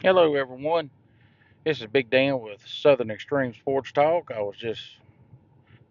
Hello, everyone. This is Big Dan with Southern Extreme Sports Talk. I was just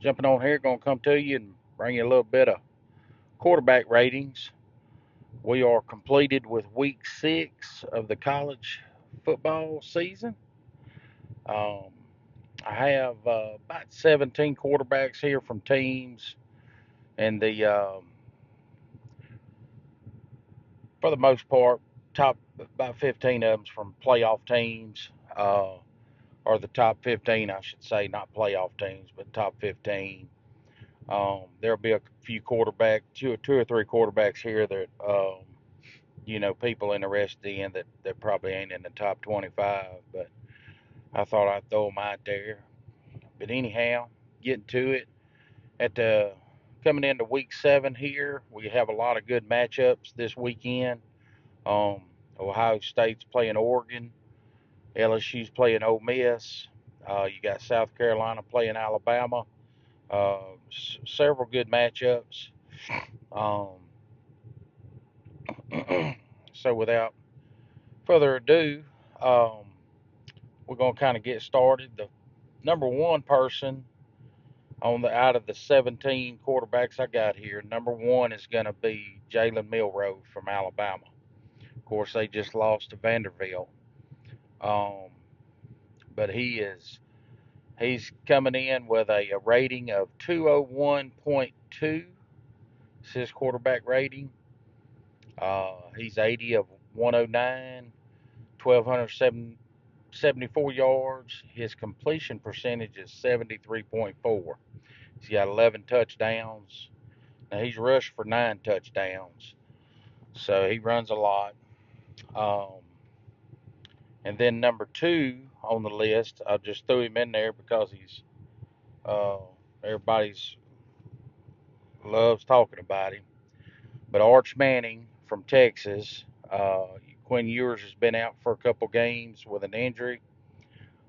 jumping on here, going to come to you and bring you a little bit of quarterback ratings. We are completed with week 6 of the college football season. Um, I have about 17 quarterbacks here from teams, and for the most part, top about 15 of them from playoff teams. Or the top 15, I should say, not playoff teams, but top 15. There'll be a few two or three quarterbacks here that, people interested in that probably ain't in the top 25, but I thought I'd throw them out there. But anyhow, getting to it, at the coming into week 7 here, we have a lot of good matchups this weekend. Um, Ohio State's playing Oregon, LSU's playing Ole Miss. You got South Carolina playing Alabama. Uh, Several good matchups. Um, so without further ado, um, we're gonna kind of get started. The number one person on the out of the 17 quarterbacks I got here, number one is gonna be Jalen Milroe from Alabama. Of course, they just lost to Vanderbilt, um, but he's coming in with a rating of 201.2. It's his quarterback rating. He's 80 of 109, 1,274 yards. His completion percentage is 73.4. He's got 11 touchdowns. Now, he's rushed for 9 touchdowns, so he runs a lot. Um, and then number 2 on the list, I just threw him in there because uh, everybody's loves talking about him. But Arch Manning from Texas, Quinn Ewers has been out for a couple games with an injury.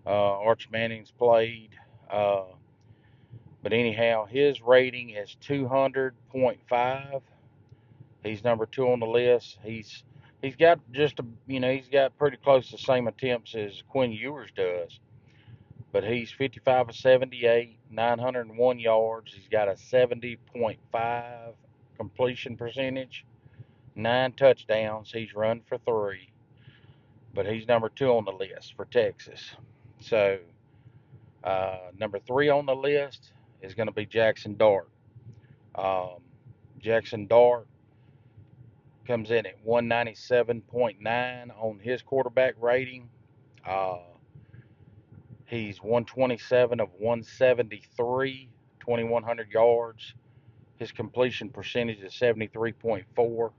Arch Manning's played. Uh, but anyhow, his rating is 200.5. He's number 2 on the list. He's got he's got pretty close to the same attempts as Quinn Ewers does. But he's 55 of 78, 901 yards. He's got a 70.5 completion percentage, 9 touchdowns. He's run for 3. But he's number 2 on the list for Texas. So number 3 on the list is going to be Jackson Dart. Um, Jackson Dart comes in at 197.9 on his quarterback rating. Uh, he's 127 of 173, 2,100 yards. His completion percentage is 73.4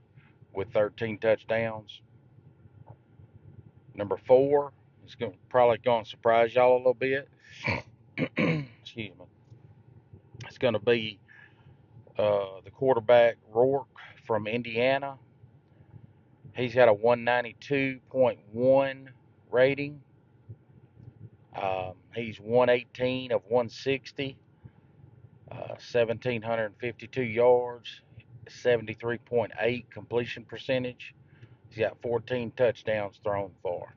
with 13 touchdowns. Number 4 is probably going to surprise y'all a little bit. Excuse me. It's going to be the quarterback Rourke from Indiana. He's got a 192.1 rating. He's 118 of 160, 1,752 yards, 73.8 completion percentage. He's got 14 touchdowns thrown for.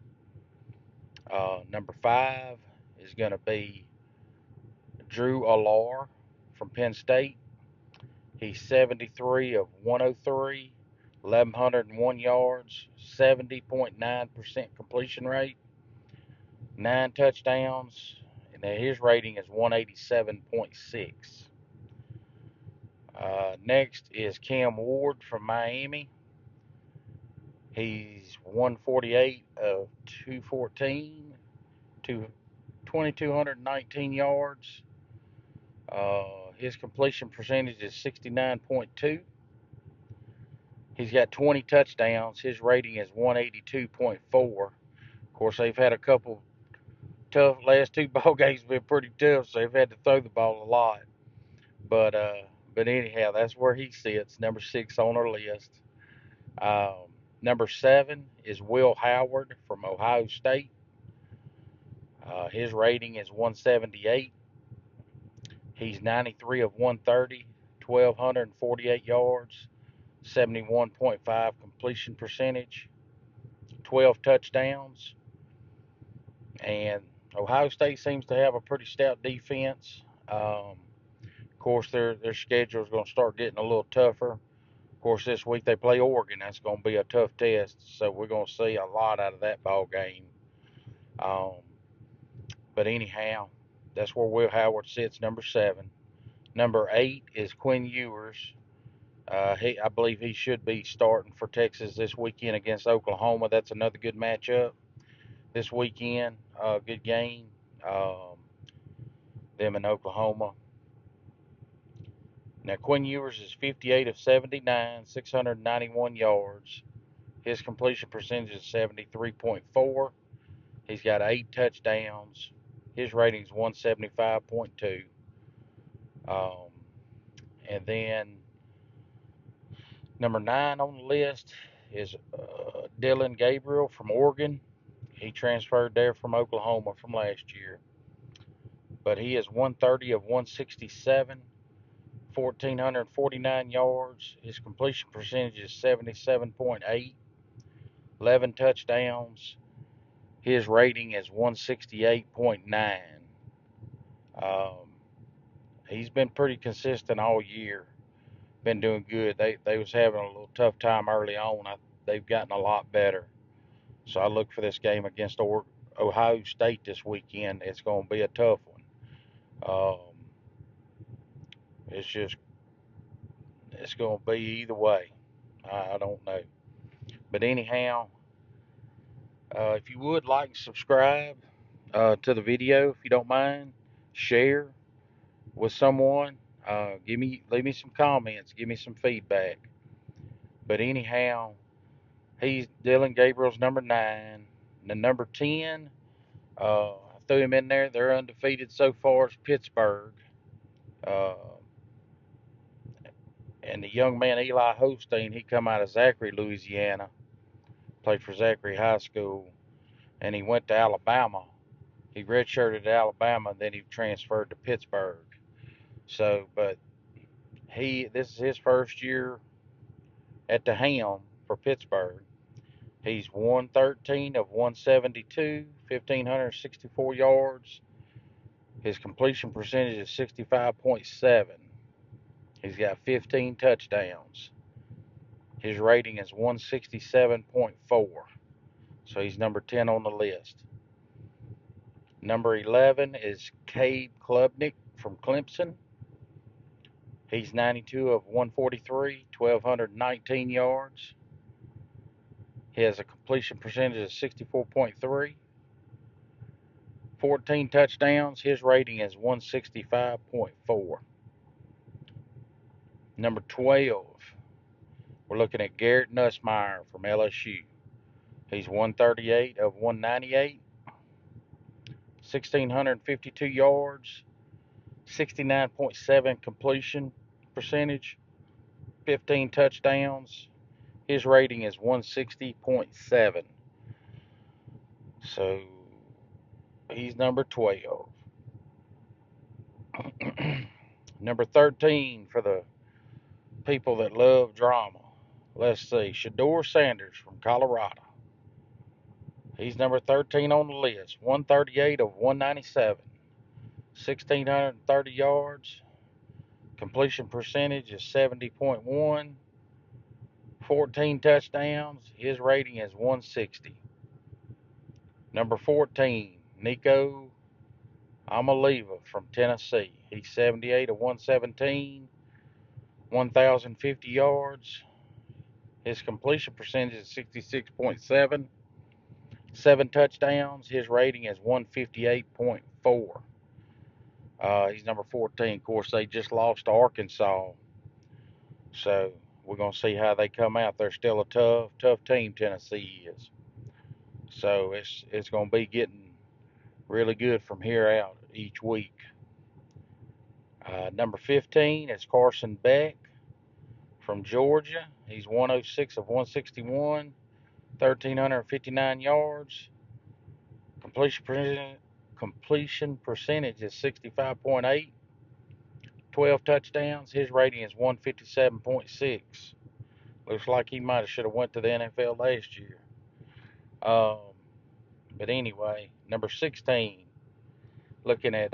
Number 5 is going to be Drew Allar from Penn State. He's 73 of 103, 1,101 yards, 70.9% completion rate, 9 touchdowns, and his rating is 187.6. Next is Cam Ward from Miami. He's 148 of 214, 2,219 yards. His completion percentage is 69.2. He's got 20 touchdowns. His rating is 182.4. Of course, they've had a couple tough last 2 ball games. Been pretty tough, so they've had to throw the ball a lot. But anyhow, that's where he sits, number 6 on our list. Um, Number 7 is Will Howard from Ohio State. His rating is 178. He's 93 of 130, 1,248 yards, 71.5 completion percentage, 12 touchdowns. And Ohio State seems to have a pretty stout defense. Of course, their schedule is going to start getting a little tougher. Of course, this week they play Oregon. That's going to be a tough test. So we're going to see a lot out of that ball game. Um, but anyhow, that's where Will Howard sits, number 7. Number 8 is Quinn Ewers. I believe he should be starting for Texas this weekend against Oklahoma. That's another good matchup this weekend. Good game. Um, them in Oklahoma. Now, Quinn Ewers is 58 of 79, 691 yards. His completion percentage is 73.4. He's got 8 touchdowns. His rating is 175.2. Um, and then number 9 on the list is Dylan Gabriel from Oregon. He transferred there from Oklahoma from last year. But he is 130 of 167, 1,449 yards. His completion percentage is 77.8, 11 touchdowns. His rating is 168.9. Um, he's been pretty consistent all year. Been doing good. They was having a little tough time early on. They've gotten a lot better. So I look for this game against Ohio State this weekend. It's going to be a tough one. It's just it's going to be either way. I don't know. But anyhow, if you would like and subscribe to the video, if you don't mind, share with someone. Leave me some comments. Give me some feedback. But anyhow, he's Dylan Gabriel's number 9. The number 10, I threw him in there. They're undefeated so far. It's Pittsburgh. Uh, and the young man Eli Holstein, he come out of Zachary, Louisiana. Played for Zachary High School, and he went to Alabama. He redshirted at Alabama, then he transferred to Pittsburgh. So, but this is his first year at the helm for Pittsburgh. He's 113 of 172, 1,564 yards. His completion percentage is 65.7. He's got 15 touchdowns. His rating is 167.4. So he's number 10 on the list. Number 11 is Cade Klubnik from Clemson. He's 92 of 143, 1,219 yards. He has a completion percentage of 64.3, 14 touchdowns. His rating is 165.4. Number 12, we're looking at Garrett Nussmeier from LSU. He's 138 of 198, 1,652 yards, 69.7 completion percentage, 15 touchdowns. His rating is 160.7. So he's number 12. Number 13 for the people that love drama. Let's see. Shedeur Sanders from Colorado. He's number 13 on the list. 138 of 197. 1,630 yards. Completion percentage is 70.1. 14 touchdowns. His rating is 160. Number 14, Nico Amaliva from Tennessee. He's 78 of 117. 1,050 yards. His completion percentage is 66.7. 7 touchdowns. His rating is 158.4. He's number 14. Of course, they just lost to Arkansas. So we're going to see how they come out. They're still a tough team, Tennessee is. So it's going to be getting really good from here out each week. Number 15 is Carson Beck from Georgia. He's 106 of 161, 1,359 yards. Completion percentage is 65.8. 12 touchdowns. His rating is 157.6. Looks like he might have should have went to the NFL last year. But anyway, number 16, looking at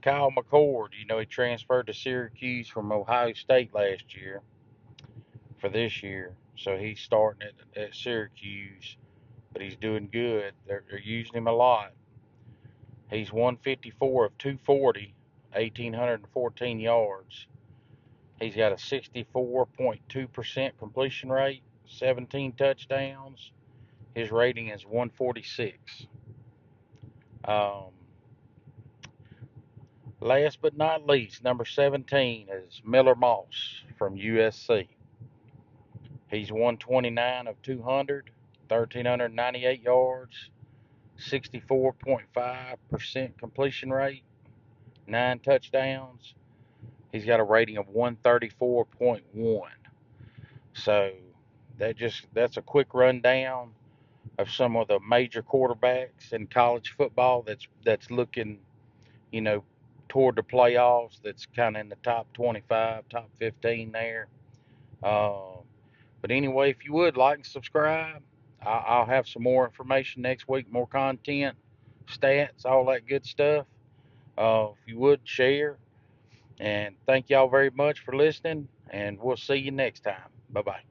Kyle McCord. He transferred to Syracuse from Ohio State last year for this year. So he's starting at Syracuse, but he's doing good. They're using him a lot. He's 154 of 240, 1,814 yards. He's got a 64.2% completion rate, 17 touchdowns. His rating is 146. Um, Last but not least, number 17 is Miller Moss from USC. He's 129 of 200, 1,398 yards, 64.5% completion rate, 9 touchdowns. He's got a rating of 134.1. So that's a quick rundown of some of the major quarterbacks in college football that's looking, you know, toward the playoffs. That's kind of in the top 25, top 15 there. But anyway, if you would like and subscribe, I'll have some more information next week, more content, stats, all that good stuff. If you would share, and thank y'all very much for listening, and we'll see you next time. Bye bye.